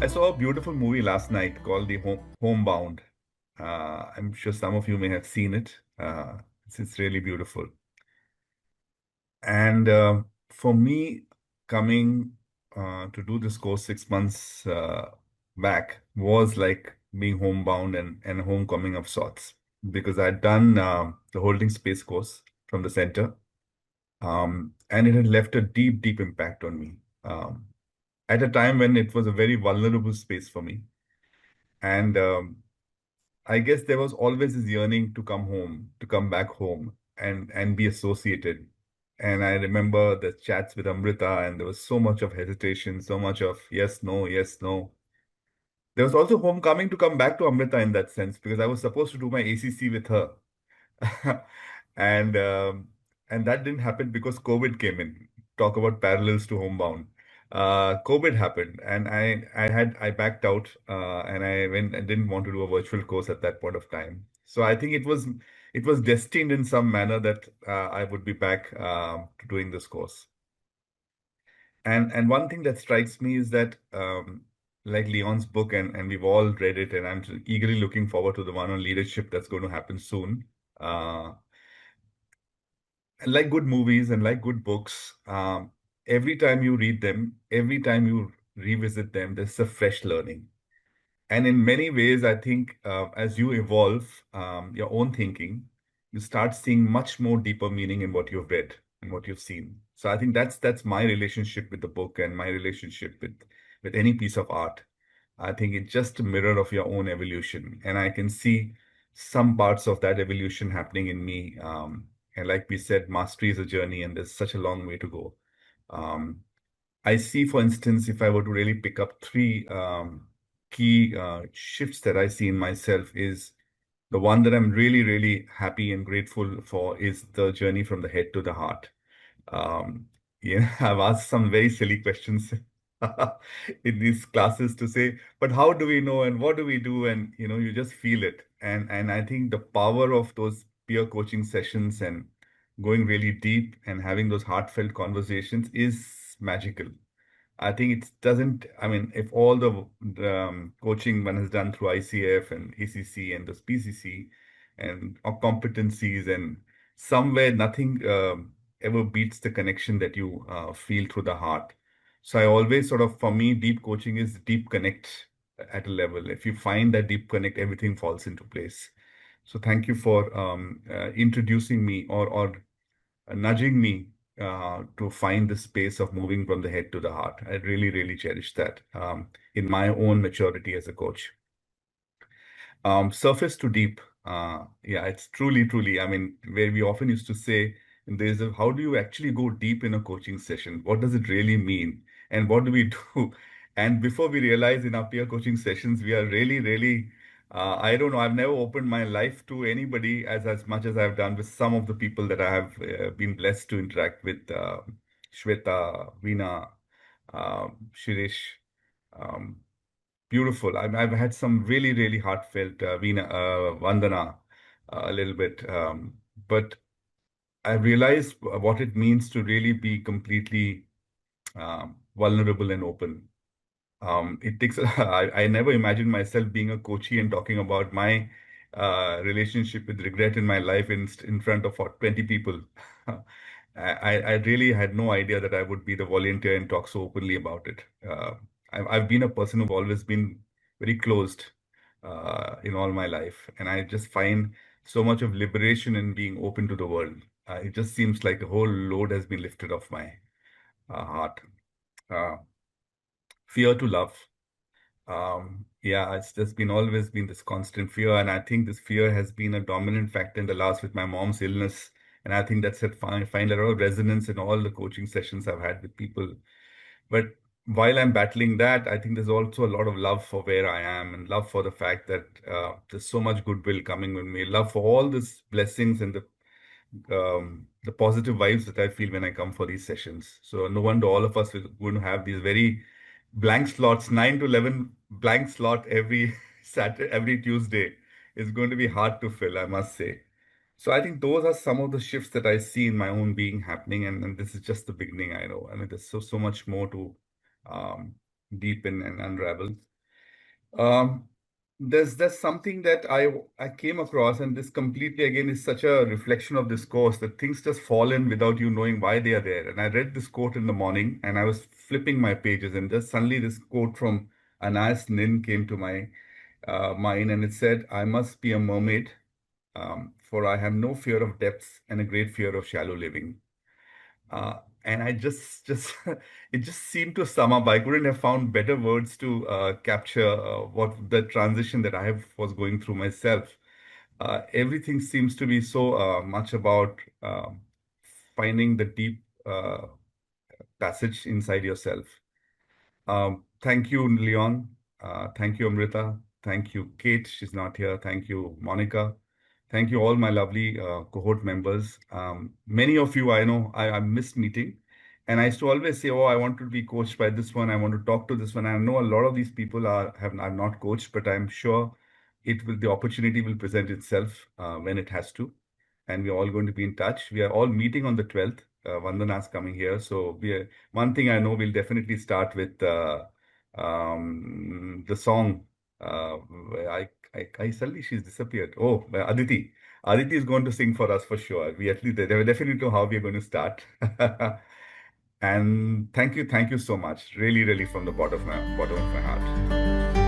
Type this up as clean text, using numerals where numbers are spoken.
I saw a beautiful movie last night called Homebound. I'm sure some of you may have seen it. It's really beautiful. And for me, coming to do this course 6 months back was like being homebound and a homecoming of sorts because I'd done the holding space course from the center, and it had left a deep, deep impact on me at a time when it was a very vulnerable space for me. And I guess there was always this yearning to come home, to come back home and be associated. And I remember the chats with Amrita, and there was so much of hesitation, so much of yes, no, yes, no. There was also homecoming to come back to Amrita in that sense because I was supposed to do my ACC with her. and that didn't happen because COVID came in. Talk about parallels to homebound. COVID happened, and I backed out, and I went and didn't want to do a virtual course at that point of time. So I think it was destined in some manner that I would be back to doing this course. And one thing that strikes me is that like Leon's book, and we've all read it, and I'm eagerly looking forward to the one on leadership that's going to happen soon. Uh, like good movies and like good books, every time you read them, every time you revisit them, there's a fresh learning. And in many ways, I think as you evolve your own thinking, you start seeing much more deeper meaning in what you've read and what you've seen. So I think that's my relationship with the book and my relationship with any piece of art. I think it's just a mirror of your own evolution, and I can see some parts of that evolution happening in me. And like we said, mastery is a journey, and there's such a long way to go. Um, I see, for instance, if I were to really pick up three key shifts that I see in myself, is the one that I'm really, really happy and grateful for is the journey from the head to the heart. Um, yeah, I've asked some very silly questions in these classes to say, but how do we know and what do we do? And you just feel it. And I think the power of those peer coaching sessions and going really deep and having those heartfelt conversations is magical. I think it doesn't, I mean, if all the coaching one has done through ICF and ACC and this PCC and competencies, and somewhere nothing ever beats the connection that you feel through the heart. So I always sort of, for me, deep coaching is deep connect at a level. If you find that deep connect, everything falls into place. So thank you for introducing me or nudging me to find the space of moving from the head to the heart. I really, really cherish that in my own maturity as a coach. Surface to deep. Yeah, it's truly, truly. I mean, where we often used to say, there's a, how do you actually go deep in a coaching session? What does it really mean? And what do we do? And before we realize in our peer coaching sessions, we are really, really, I don't know, I've never opened my life to anybody as much as I've done with some of the people that I have been blessed to interact with, Shweta, Veena, Shirish. Um, Beautiful. I've had some really, really heartfelt Vandana a little bit. But I realized what it means to really be completely vulnerable and open. It takes, I never imagined myself being a coachee and talking about my relationship with regret in my life in front of 20 people. I really had no idea that I would be the volunteer and talk so openly about it. I've been a person who've always been very closed in all my life, and I just find so much of liberation in being open to the world. It just seems like a whole load has been lifted off my heart. Uh, Fear to love. Yeah, it's just been always been this constant fear, and I think this fear has been a dominant factor in the last with my mom's illness, and I think that's find a lot of resonance in all the coaching sessions I've had with people. But while I'm battling that, I think there's also a lot of love for where I am and love for the fact that there's so much goodwill coming with me, love for all these blessings and the positive vibes that I feel when I come for these sessions. So no wonder all of us are going to have these very blank slots, 9 to 11 blank slot every Saturday, every Tuesday. Is going to be hard to fill, I must say. So I think those are some of the shifts that I see in my own being happening, and this is just the beginning. I know. I mean, there's so much more to um, deepen and unravel. Um, there's something that I came across, and this completely again is such a reflection of this course that things just fall in without you knowing why they are there. And I read this quote in the morning, and I was flipping my pages, and just suddenly this quote from Anais Nin came to my mind, and it said, "I must be a mermaid, for I have no fear of depths and a great fear of shallow living." And I just it just seemed to sum up. I couldn't have found better words to capture what the transition that I have was going through myself. Everything seems to be so much about finding the deep passage inside yourself. Thank you, Leon. Thank you, Amrita. Thank you, Kate. She's not here. Thank you, Monica. Thank you, all my lovely cohort members. Many of you I know I missed meeting. And I used to always say, oh, I want to be coached by this one. I want to talk to this one. I know a lot of these people are not coached, but I'm sure the opportunity will present itself when it has to. And we're all going to be in touch. We are all meeting on the 12th. Vandana's coming here. So one thing I know, we'll definitely start with the song. Uh, I suddenly she's disappeared. Oh, Aditi. Aditi is going to sing for us for sure. We at least they definitely know how we are going to start. And thank you so much. Really, really from the bottom of my heart.